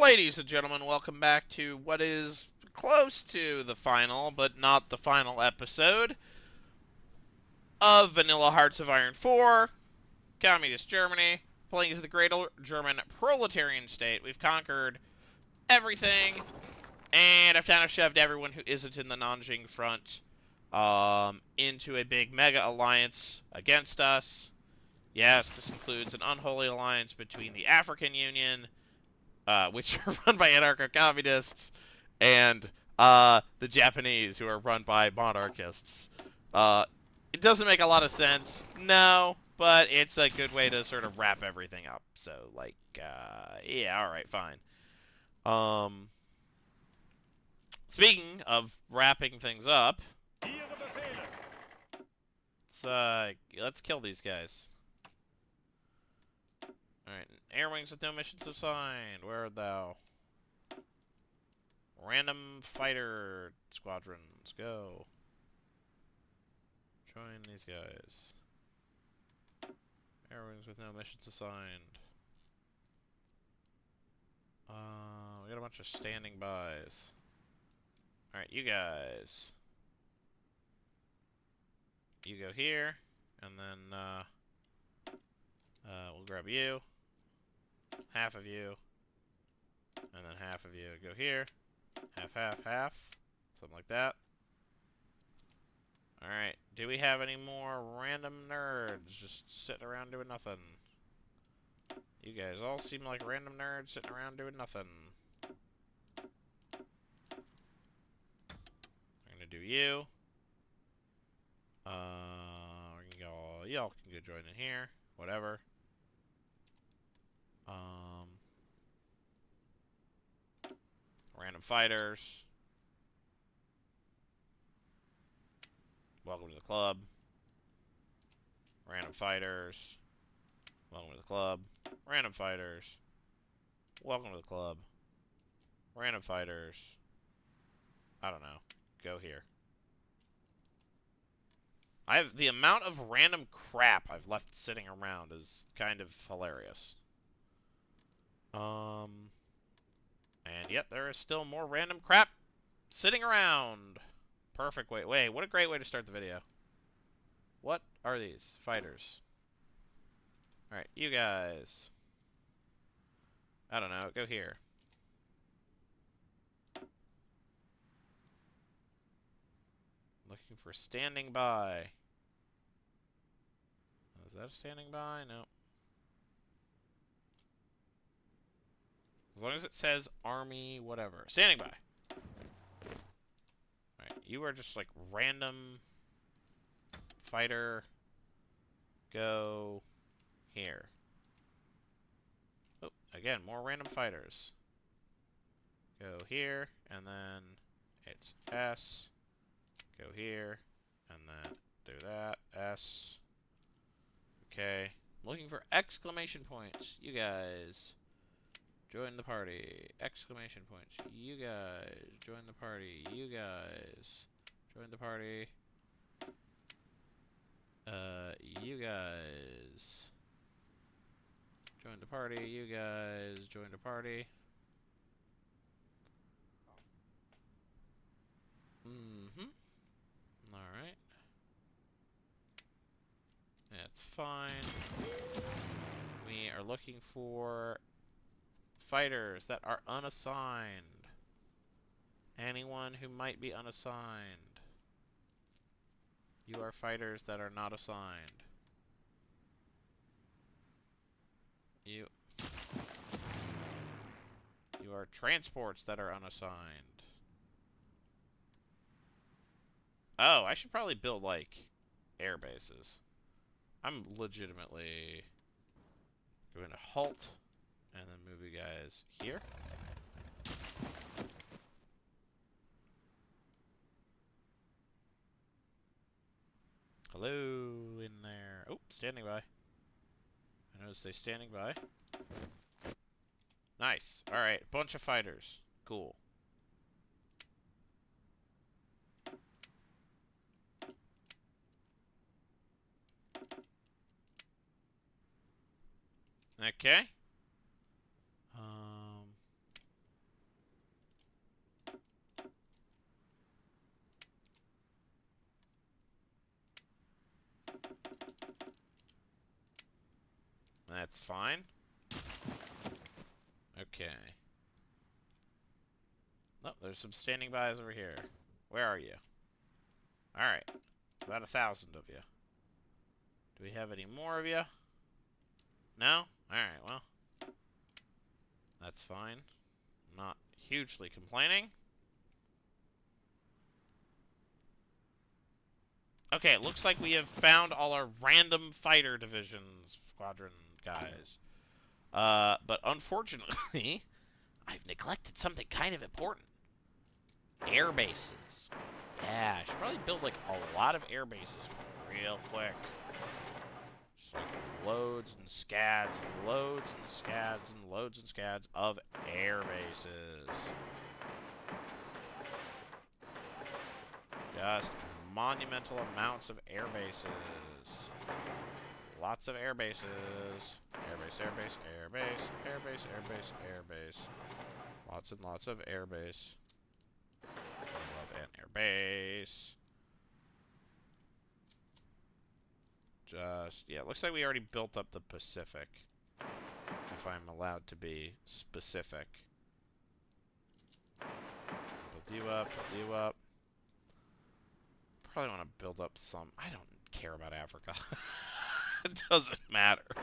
Ladies and gentlemen, welcome back to what is close to the final, but not the final episode of Vanilla Hearts of Iron 4, Communist Germany, playing as the Great German Proletarian State. We've conquered everything, and I've kind of shoved everyone who isn't in the Nanjing front into a big mega alliance against us. Yes, this includes an unholy alliance between the African Union, which are run by anarcho-communists, and the Japanese, who are run by monarchists. It doesn't make a lot of sense, no, but it's a good way to sort of wrap everything up. So, like, yeah, all right, fine. Speaking of wrapping things up, let's kill these guys. Alright, air wings with no missions assigned. Where art thou? Random fighter squadrons, go. Join these guys. Air wings with no missions assigned. We got a bunch of standing bys. Alright, you guys. You go here, and then, we'll grab you. Half of you. And then half of you go here. Half, half, half. Something like that. Alright, do we have any more random nerds just sitting around doing nothing? You guys all seem like random nerds sitting around doing nothing. I'm gonna do you. Y'all can go join in here. Whatever. Random fighters. Welcome to the club. Random fighters. Welcome to the club. Random fighters. Welcome to the club. Random fighters. I don't know. Go here. The amount of random crap I've left sitting around is kind of hilarious. And yet there is still more random crap sitting around. Perfect way. Wait, what a great way to start the video. What are these? Fighters. Alright, you guys. I don't know. Go here. Looking for standing by. Is that a standing by? No. As long as it says army, whatever. Standing by. Alright, you are just like random fighter. Go here. Oh, again, more random fighters. Go here, and then it's S. Go here, and then do that. S. Okay. I'm looking for exclamation points. You guys. Join the party. Exclamation points. You guys. Join the party. You guys. Join the party. You guys. Join the party. You guys. Join the party. Alright. That's fine. We are looking for fighters that are unassigned. Anyone who might be unassigned. You are fighters that are not assigned. You are transports that are unassigned. Oh, I should probably build, like, air bases. I'm legitimately going to halt and then move you guys here. Hello in there. Oh, standing by. I noticed they standing by. Nice. Alright, bunch of fighters. Cool. Okay. That's fine. Okay. Oh, there's some standing bys over here. Where are you? Alright. About 1,000 of you. Do we have any more of you? No? Alright, well. That's fine. I'm not hugely complaining. Okay, it looks like we have found all our random fighter divisions, squadron guys. But unfortunately, I've neglected something kind of important. Air bases. Yeah, I should probably build, like, a lot of air bases real quick. Just like loads and scads and loads and scads and loads and scads of air bases. Just monumental amounts of air bases. Lots of air bases. Air base, air base, air base, air base, air base, air base. Lots and lots of air base. Love an air base. Just, yeah, it looks like we already built up the Pacific. If I'm allowed to be specific. Build you up, build you up. Probably want to build up some. I don't care about Africa. It doesn't matter.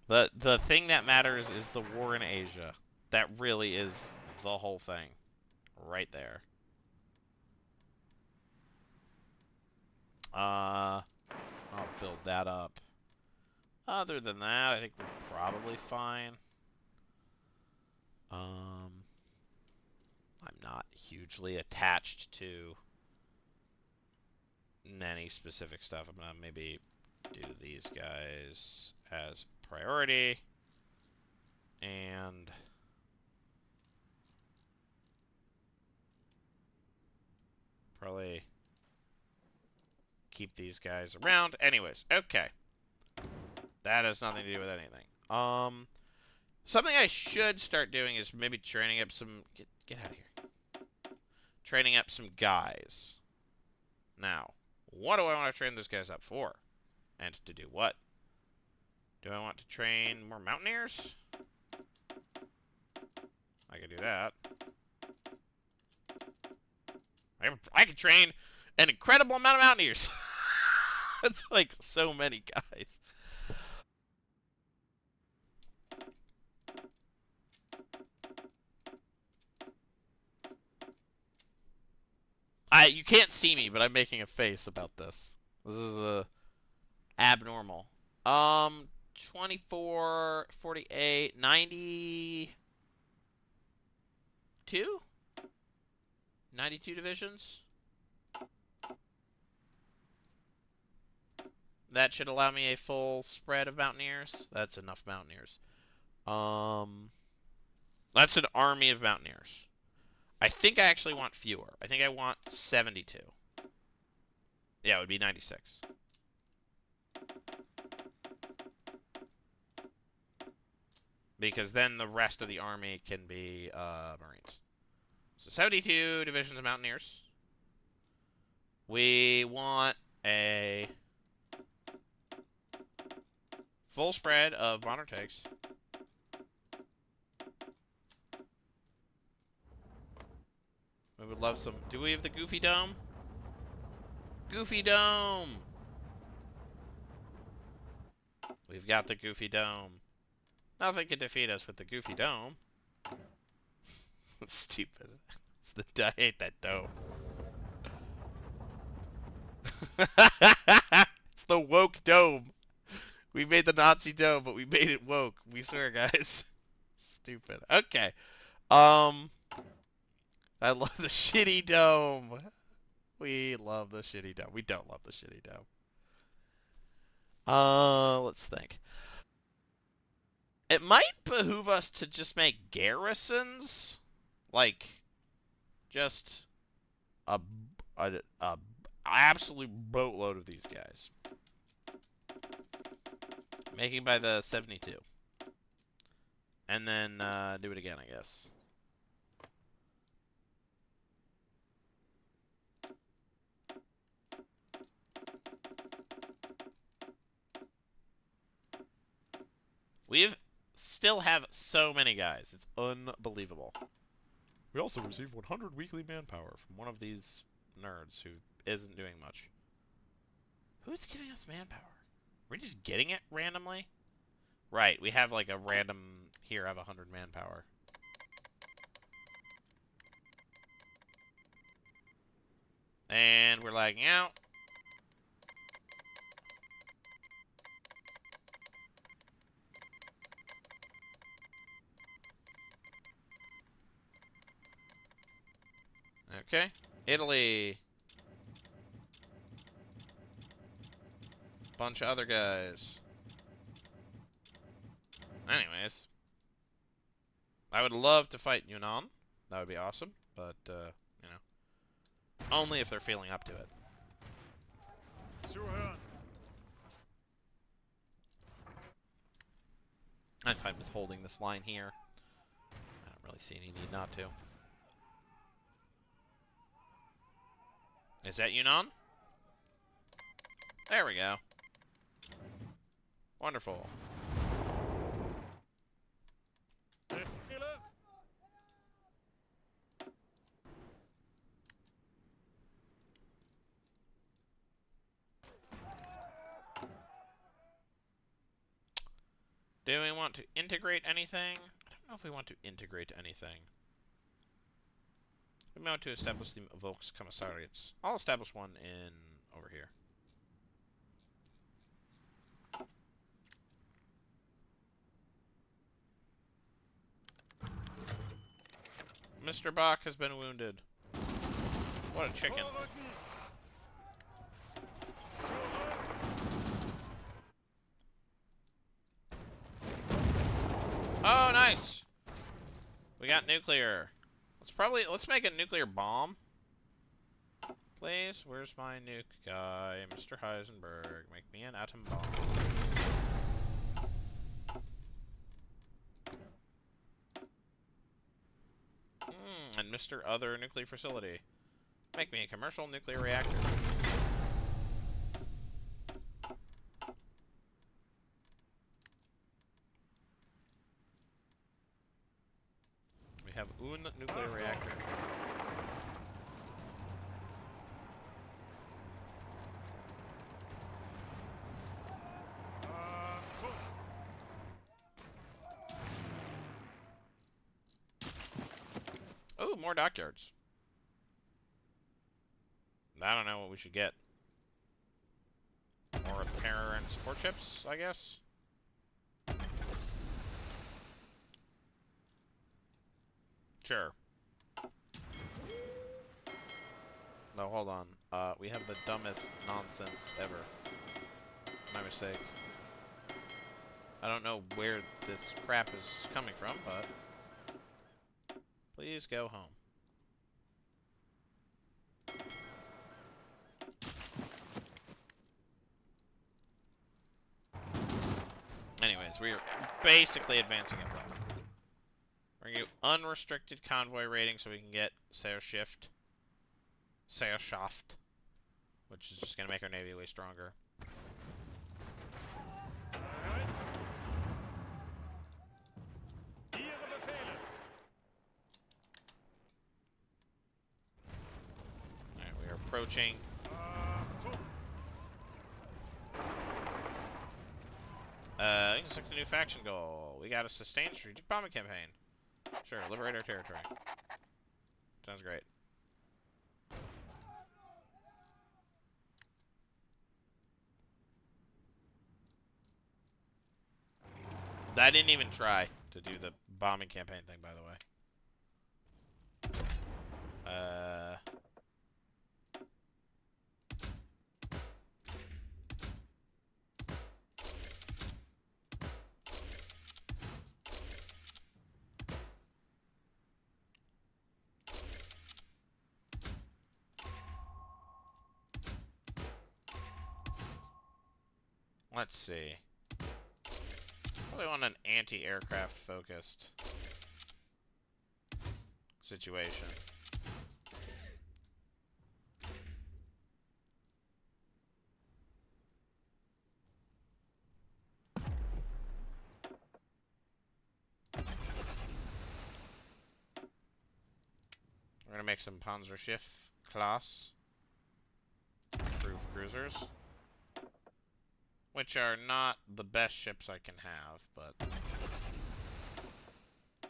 The thing that matters is the war in Asia. That really is the whole thing. Right there. I'll build that up. Other than that, I think we're probably fine. I'm not hugely attached to any specific stuff. I'm gonna maybe do these guys as priority. And probably keep these guys around. Anyways, okay. That has nothing to do with anything. Something I should start doing is maybe training up some... Get out of here. Training up some guys. Now, what do I want to train those guys up for? And to do what? Do I want to train more mountaineers? I could do that. I could train an incredible amount of mountaineers. That's like so many guys. You can't see me, but I'm making a face about this. This is abnormal. 24, 48, 92? 92 divisions? That should allow me a full spread of mountaineers. That's enough mountaineers. That's an army of mountaineers. I think I actually want fewer. I think I want 72. Yeah, it would be 96. Because then the rest of the army can be Marines. So 72 divisions of mountaineers. We want a full spread of modern tanks. We would love some. Do we have the Goofy Dome? Goofy Dome! We've got the Goofy Dome. Nothing can defeat us with the Goofy Dome. Stupid. I hate that dome. It's the woke dome. We made the Nazi dome, but we made it woke. We swear, guys. Stupid. Okay. I love the shitty dome. We love the shitty dome. We don't love the shitty dome. Let's think. It might behoove us to just make garrisons. Like, just a absolute boatload of these guys. Making by the 72. And then do it again, I guess. We still have so many guys. It's unbelievable. We also receive 100 weekly manpower from one of these nerds who isn't doing much. Who's giving us manpower? We're just getting it randomly? Right, we have like a random... Here, I have 100 manpower. And we're lagging out. Okay. Italy. Bunch of other guys. Anyways. I would love to fight Yunnan. That would be awesome. But, you know. Only if they're feeling up to it. I'm fine with holding this line here. I don't really see any need not to. Is that Yunnan? There we go. Wonderful. Do we want to integrate anything? I don't know if we want to integrate anything. We want to establish the Volks Commissariats. I'll establish one in over here. Mr. Bach has been wounded. What a chicken. Oh, nice! We got nuclear. Let's make a nuclear bomb. Please, where's my nuke guy? Mr. Heisenberg, make me an atom bomb. And Mr. Other Nuclear Facility, make me a commercial nuclear reactor. We have un nuclear reactor. Oh, more dockyards. I don't know what we should get. More repair and support ships, I guess. Sure. No, hold on. We have the dumbest nonsense ever. My mistake. I don't know where this crap is coming from, but... Please go home. Anyways, we are basically advancing it well. We're going to do unrestricted convoy rating so we can get Seerschaft, which is just going to make our navy way stronger. Alright, we are approaching. We can select a new faction goal. We got a sustained strategic bombing campaign. Sure, liberate our territory. Sounds great. I didn't even try to do the bombing campaign thing, by the way. Let's see. Probably want an anti-aircraft focused situation. gonna make some Panzerschiff class approved cruisers, which are not the best ships I can have, but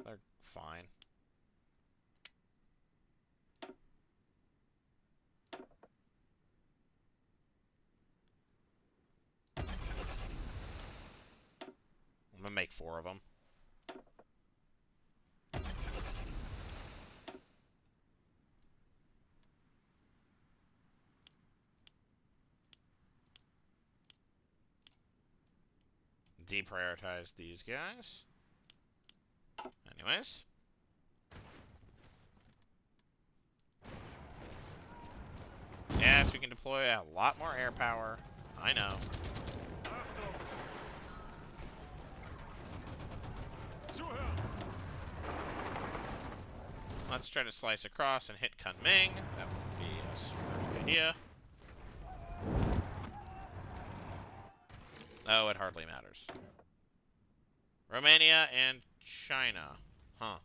they're fine. I'm gonna make 4 of them. Deprioritize these guys. Anyways. Yes, we can deploy a lot more air power. I know. Let's try to slice across and hit Kunming. That would be a smart idea. Oh, it hardly matters. Romania and China. Huh.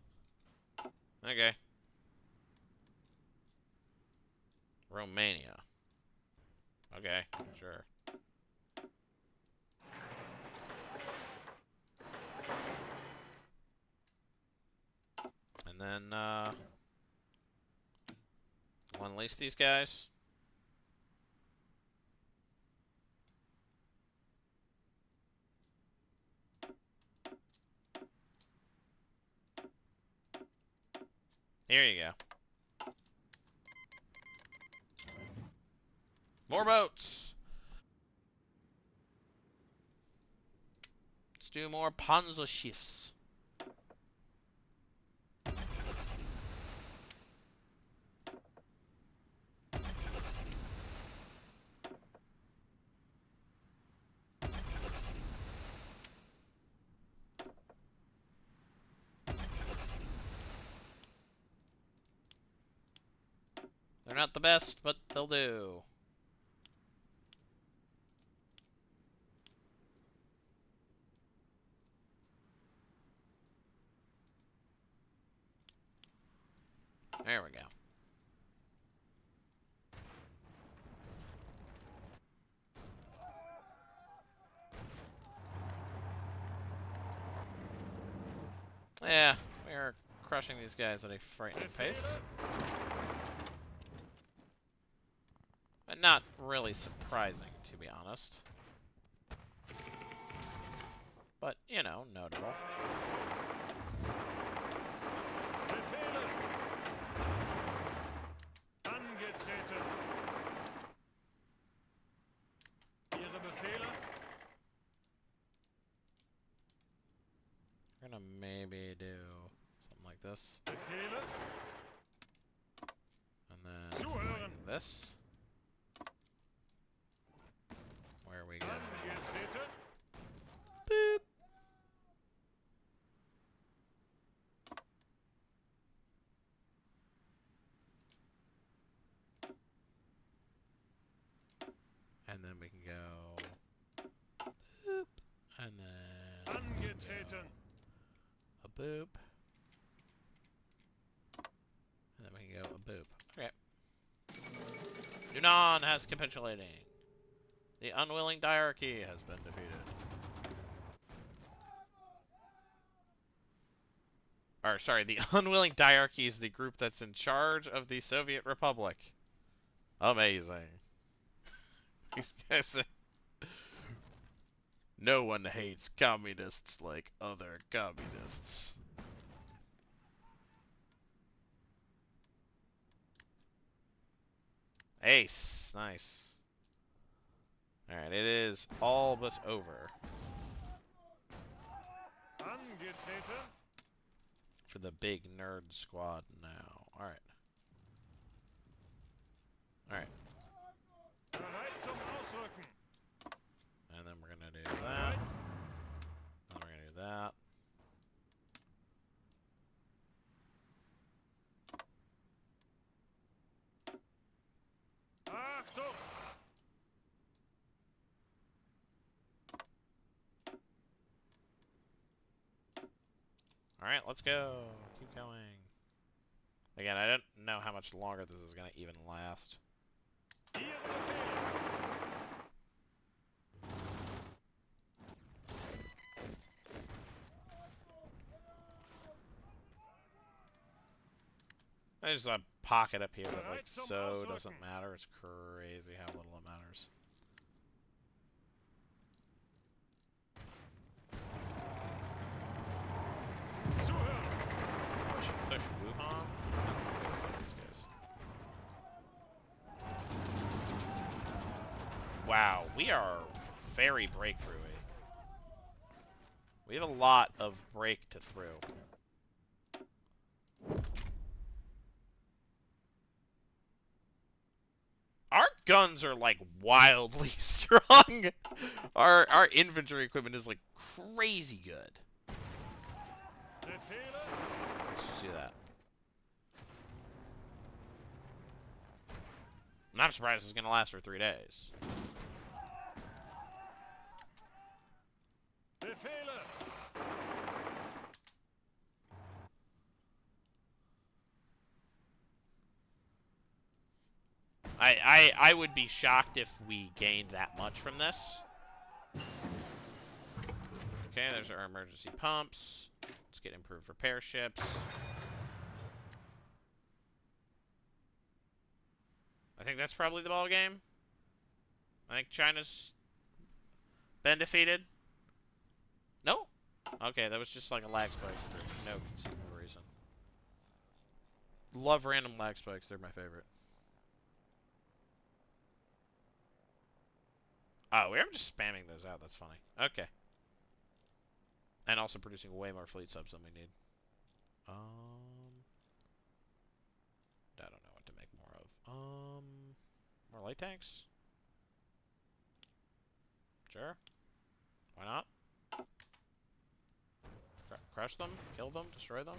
Okay. Romania. Okay, sure. And then, unleash these guys. Here you go. More boats! Let's do more Panzerschiffs. They're not the best, but they'll do. There we go. Yeah, we are crushing these guys at a frightening pace. But not really surprising, to be honest. But, you know, notable. We're gonna maybe do something like this. And then this. Where we go. Boop. And then we can go boop. And then a boop. And then we can go a boop. Okay. Yunnan has capitulating. The unwilling diarchy has been defeated. Or, sorry, the unwilling diarchy is the group that's in charge of the Soviet Republic. Amazing. These guys are... No one hates communists like other communists. Ace. Nice. Alright, it is all but over. For the big nerd squad now. Alright. Alright. And then we're gonna do that. And we're gonna do that. Alright, let's go. Keep going. Again, I don't know how much longer this is going to even last. There's a pocket up here that, like, so doesn't matter. It's crazy how little it matters. I should push Wuhan. These guys. Wow, we are very breakthrough-y. We have a lot of break to through. Our guns are, like, wildly strong. Our infantry equipment is, like, crazy good. Let's just do that. And I'm surprised it's going to last for 3 days. I would be shocked if we gained that much from this. Okay, there's our emergency pumps. Let's get improved repair ships. I think that's probably the ball game. I think China's been defeated. No? Okay, that was just like a lag spike for no conceivable reason. Love random lag spikes. They're my favorite. Oh, I'm just spamming those out. That's funny. Okay. And also producing way more fleet subs than we need. I don't know what to make more of. More light tanks? Sure. Why not? Crush them, kill them, destroy them,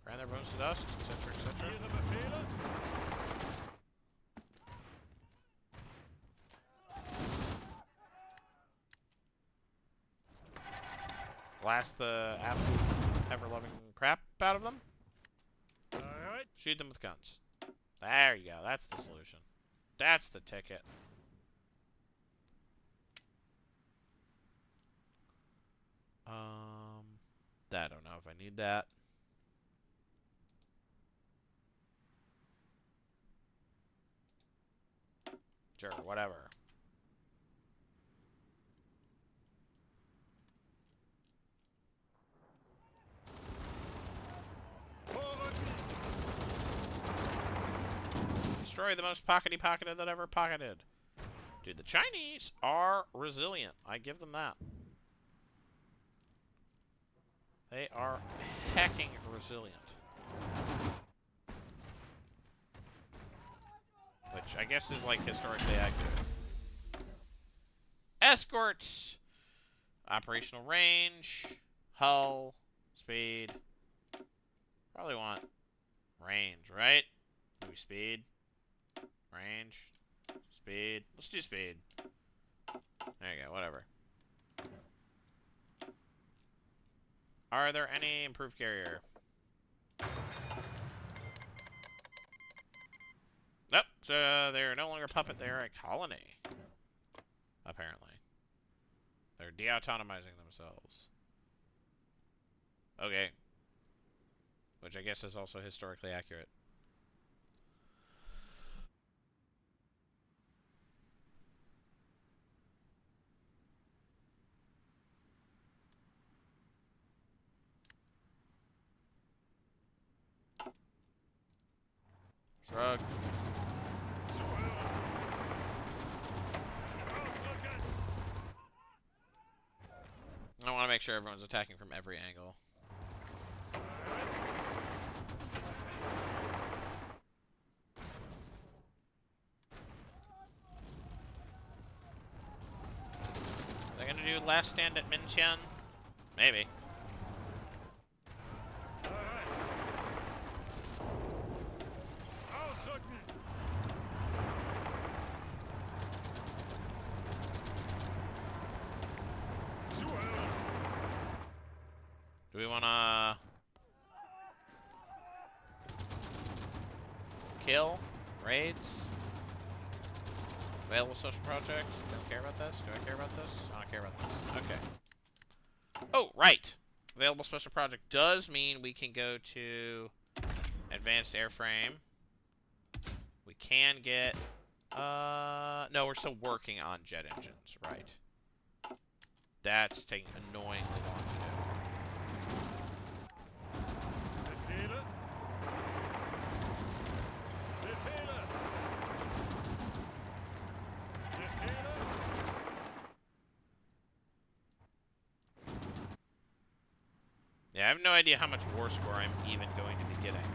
grind their bones to dust, etc., etc. Blast the absolute ever-loving crap out of them. Alright. Shoot them with guns. There you go. That's the solution. That's the ticket. I don't know if I need that. Sure, whatever. Destroy the most pockety-pocketed that ever pocketed. Dude, the Chinese are resilient. I give them that. They are hecking resilient. Which I guess is, like, historically accurate. Escorts! Operational range. Hull. Speed. Probably want range, right? Maybe speed. Range. Speed. Let's do speed. There you go, whatever. Are there any improved carrier? Nope, so they're no longer a puppet, they're a colony. Apparently. They're de-autonomizing themselves. Okay. Which I guess is also historically accurate. Shrug. I want to make sure everyone's attacking from every angle. They're gonna do last stand at Minqian? Maybe. Do we wanna... kill, raids, available social projects. Don't care about this. Do I care about this? I don't care about this. Okay. Oh, right. Available special project does mean we can go to advanced airframe. We can get, no, we're still working on jet engines, right. That's taking annoyingly long to do. Yeah, I have no idea how much war score I'm even going to be getting.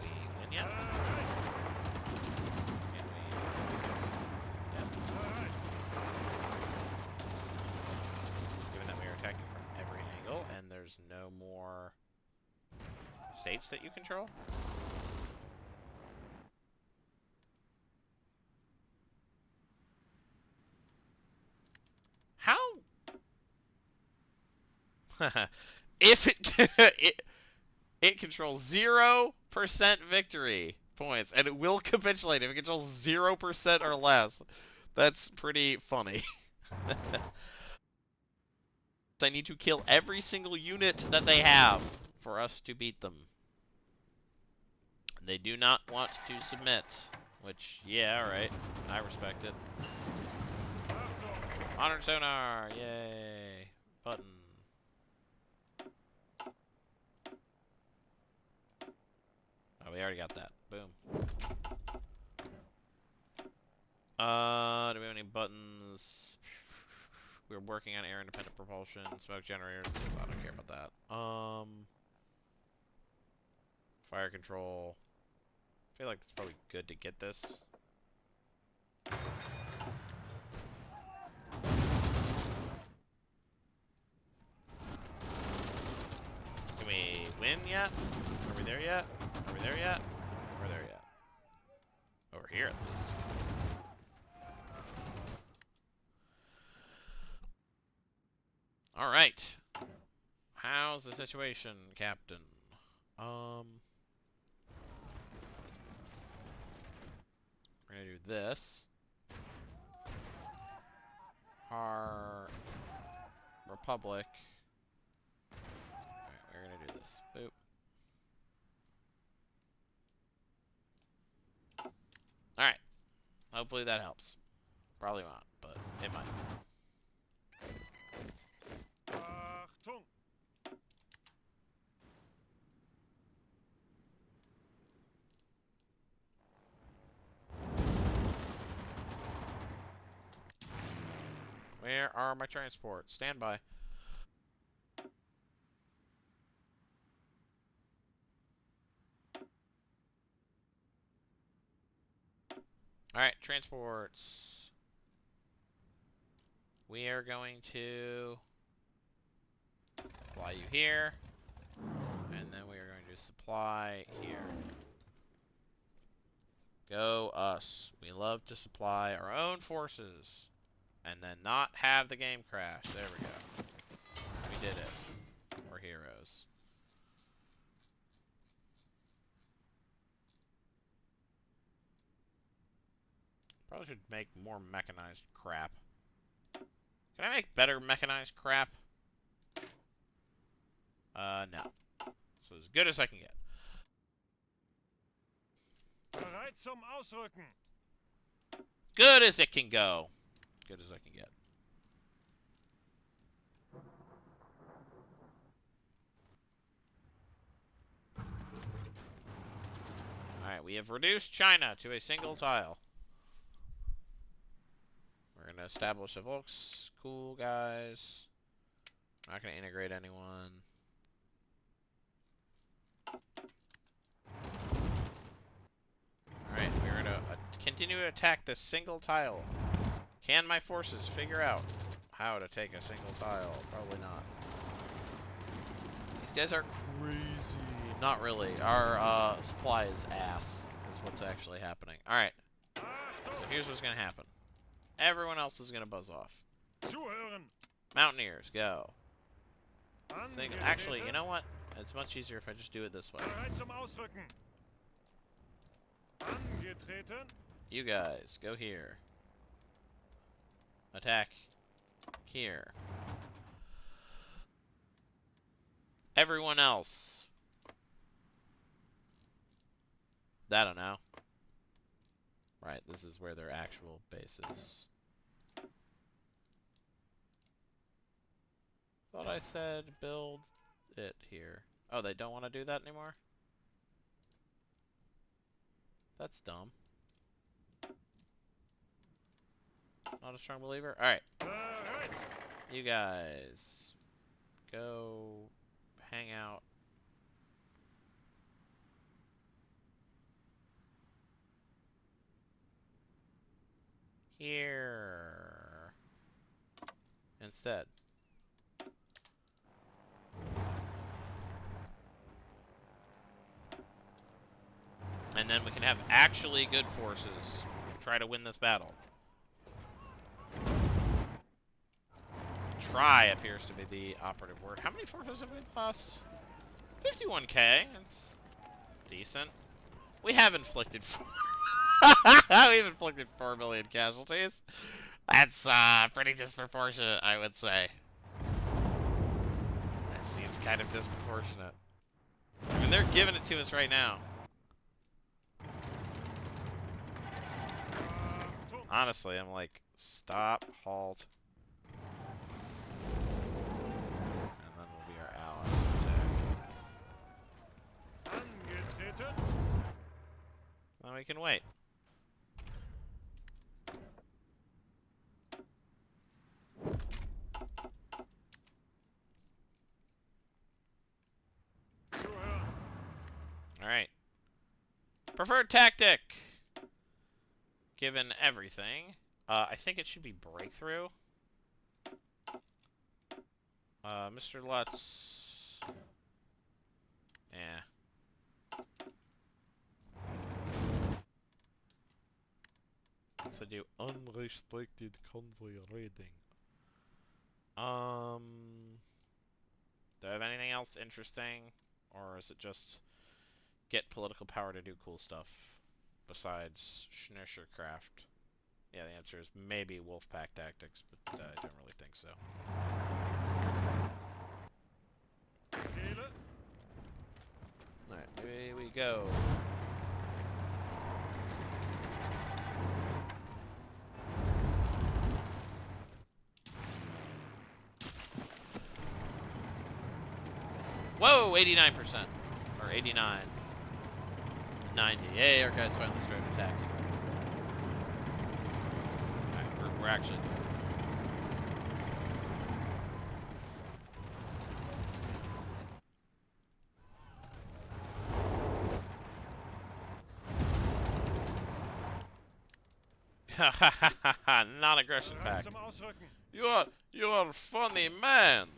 We win yet? Can we... Yep. Given that we are attacking from every angle, and there's no more states that you control? How? If it controls 0% victory points, and it will capitulate if it controls 0% or less. That's pretty funny. I need to kill every single unit that they have for us to beat them. They do not want to submit, which, yeah, alright. I respect it. Modern sonar, yay. Button. Oh, we already got that. Boom. Do we have any buttons? We're working on air-independent propulsion, smoke generators. I don't care about that. Fire control. I feel like it's probably good to get this. Can we win yet? Are we there yet? Are we there yet? We're there yet. Over here, at least. Alright. How's the situation, Captain? We're gonna do this. Our Republic. Alright, we're gonna do this. Boop. Alright. Hopefully that helps. Probably not, but it might. Where are my transports? Stand by. Alright, transports. We are going to fly you here. And then we are going to supply here. Go us. We love to supply our own forces. And then not have the game crash. There we go. We did it. We're heroes. Probably should make more mechanized crap. Can I make better mechanized crap? No. So as good as I can get. Bereit zum Ausrücken. Good as it can go. Good as I can get. Alright, we have reduced China to a single tile. We're going to establish a Volks. Cool, guys. Not going to integrate anyone. Alright, we're going to continue to attack this single tile. Can my forces figure out how to take a single tile? Probably not. These guys are crazy. Not really. Our supply is ass, is what's actually happening. Alright. So here's what's going to happen. Everyone else is going to buzz off. Zuhören. Mountaineers, go. Actually, you know what? It's much easier if I just do it this way. Bereit zum Ausrücken. Angetreten. You guys, go here. Attack here. Everyone else. I don't know. Right, this is where their actual base is. Thought I said build it here. Oh, they don't want to do that anymore? That's dumb. Not a strong believer? Alright. Bereit. You guys. Go hang out. Here. Instead. And then we can have actually good forces try to win this battle. Try appears to be the operative word. How many forces have we lost? 51k. It's decent. We have inflicted 4 million casualties. That's pretty disproportionate, I would say. That seems kind of disproportionate. I mean, they're giving it to us right now. Honestly, I'm like, stop, halt. And then we'll be our allies attack. Angetreten. Then we can wait. Zuhören. Alright. Preferred tactic. Given everything. I think it should be breakthrough. Mr. Lutz. Yeah. So do unrestricted convoy raiding. Do I have anything else interesting? Or is it just get political power to do cool stuff? Besides Schnerscherkraft. Yeah, the answer is maybe Wolfpack Tactics, but I don't really think so. Befehle. Alright, here we go. Whoa, 89%. Or 89. 90. Yay, our guys finally started attacking. Alright, we're actually doing it. Non-aggression Bereit pact. zum Ausrücken. You are a funny man.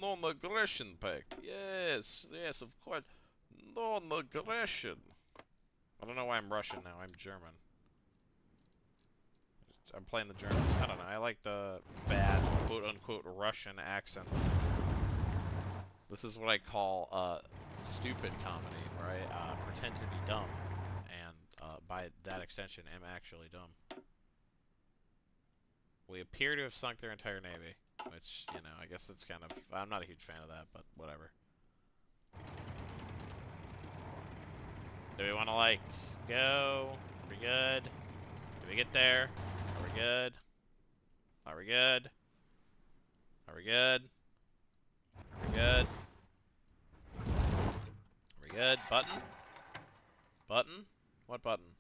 Non-aggression pact. Yes, yes, of course. Non-aggression. I don't know why I'm Russian now. I'm German. I'm playing the Germans. I don't know. I like the bad, quote-unquote, Russian accent. This is what I call stupid comedy, where I pretend to be dumb, and by that extension, am actually dumb. We appear to have sunk their entire navy, which, you know, I guess it's kind of... I'm not a huge fan of that, but whatever. Do we want to, like, go? Are we good? Did we get there? Are we good? Are we good? Are we good? Are we good? Are we good? Button? Button? What button?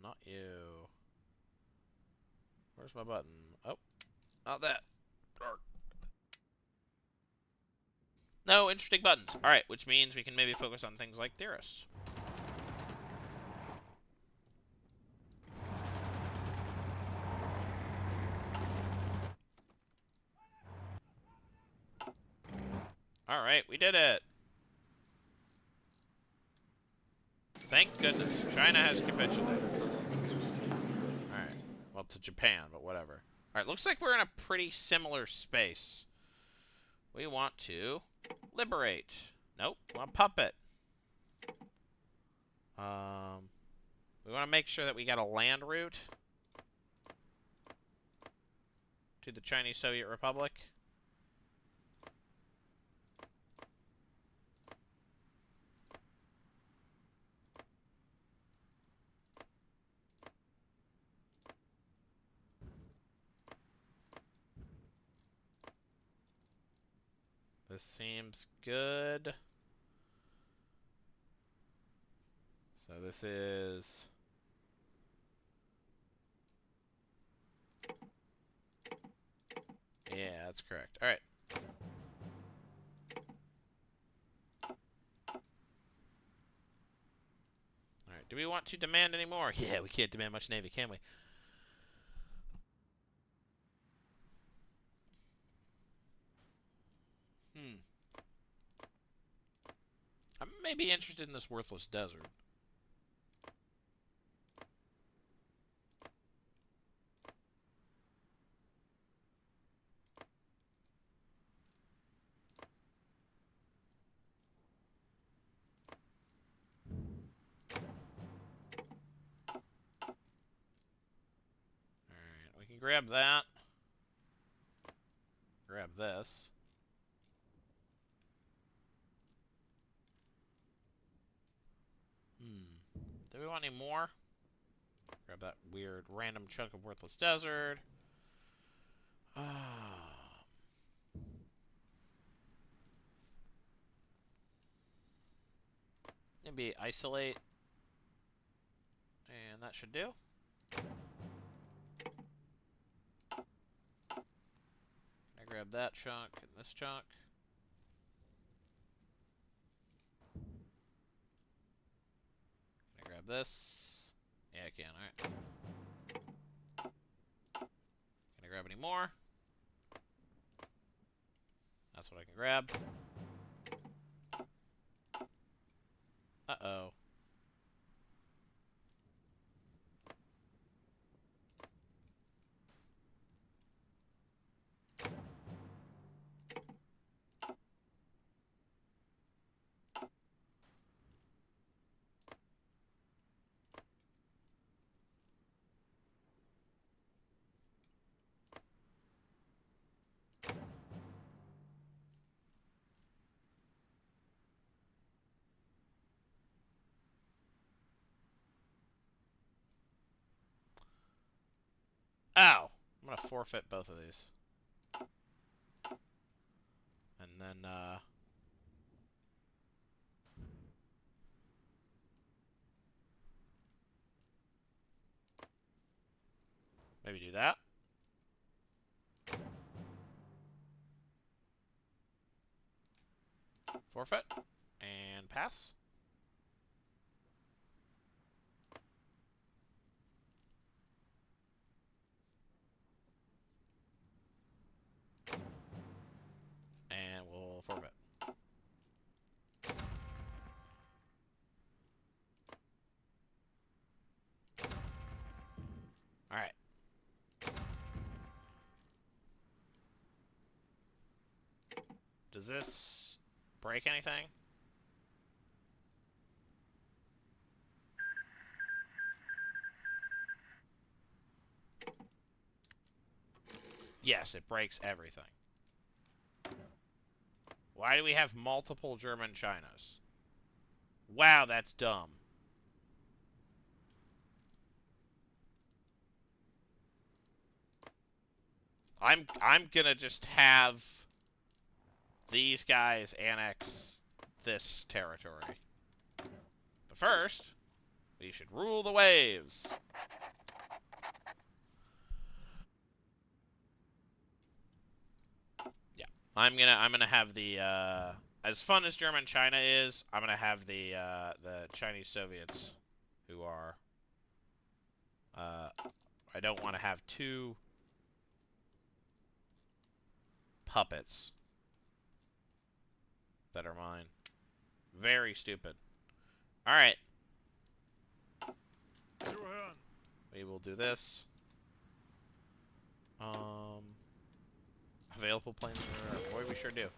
Not you. Where's my button? Oh, not that. Dark. No interesting buttons. Alright, which means we can maybe focus on things like Theros. Alright, we did it. Thank goodness. China has capitulated. Alright. Well, to Japan, but whatever. Alright, looks like we're in a pretty similar space. We want to liberate. Nope, we want puppet. We want to make sure that we got a land route to the Chinese Soviet Republic. This seems good. So this is... Yeah, that's correct. All right. All right. Do we want to demand any more? Yeah, we can't demand much Navy, can we? I may be interested in this worthless desert. Alright, we can grab that. Grab this. Do we want any more? Grab that weird random chunk of worthless desert. Maybe isolate. And that should do. I grab that chunk and this chunk. Can I grab this? Yeah, I can. Alright. Can I grab any more? That's what I can grab. Uh-oh. Ow! I'm gonna forfeit both of these. And then, maybe do that. Forfeit. And pass. And we'll forfeit. Alright. Does this break anything? Yes, it breaks everything. Why do we have multiple German Chinas? Wow, that's dumb. I'm gonna just have these guys annex this territory. But first, we should rule the waves. Yeah, I'm gonna have the as fun as German China is, I'm gonna have the Chinese Soviets, who are I don't want to have two puppets that are mine. Very stupid. Alright. Zuhören. We will do this. Available planes. Boy, we sure do.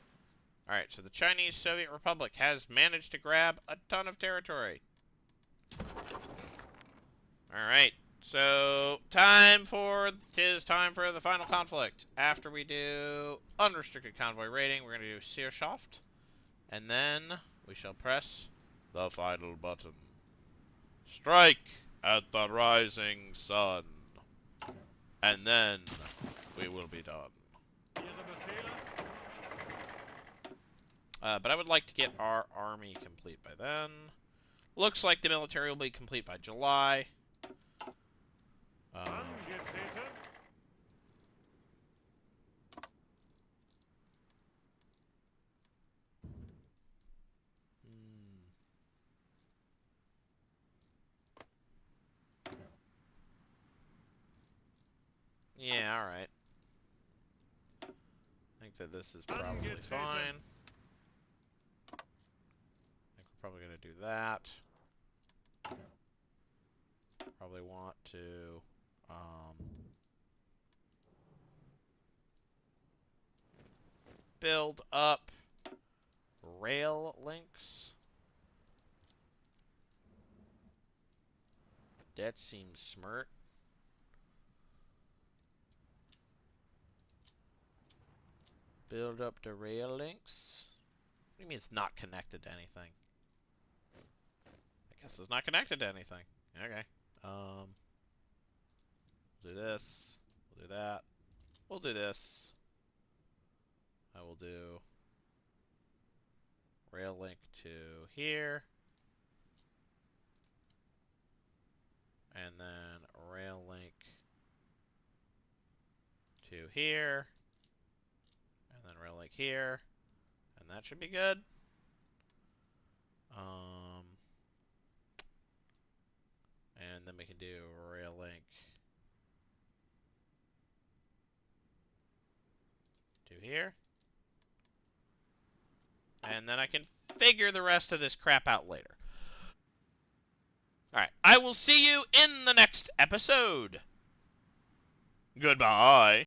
Alright, so the Chinese Soviet Republic has managed to grab a ton of territory. Alright. So, tis time for the final conflict. After we do unrestricted convoy rating, we're going to do Searshaft. And then we shall press the final button. Strike at the rising sun. And then we will be done. Ihre Befehle? But I would like to get our army complete by then. Looks like the military will be complete by July. Angetreten? Yeah, alright. I think that this is probably fine. I think we're probably going to do that. Probably want to build up rail links. That seems smart. Build up the rail links. What do you mean it's not connected to anything? I guess it's not connected to anything. Okay. We'll do this. We'll do that. We'll do this. I will do rail link to here. And then rail link to here. And then rail link here. And that should be good. And then we can do rail link to here. And then I can figure the rest of this crap out later. Alright, I will see you in the next episode. Goodbye.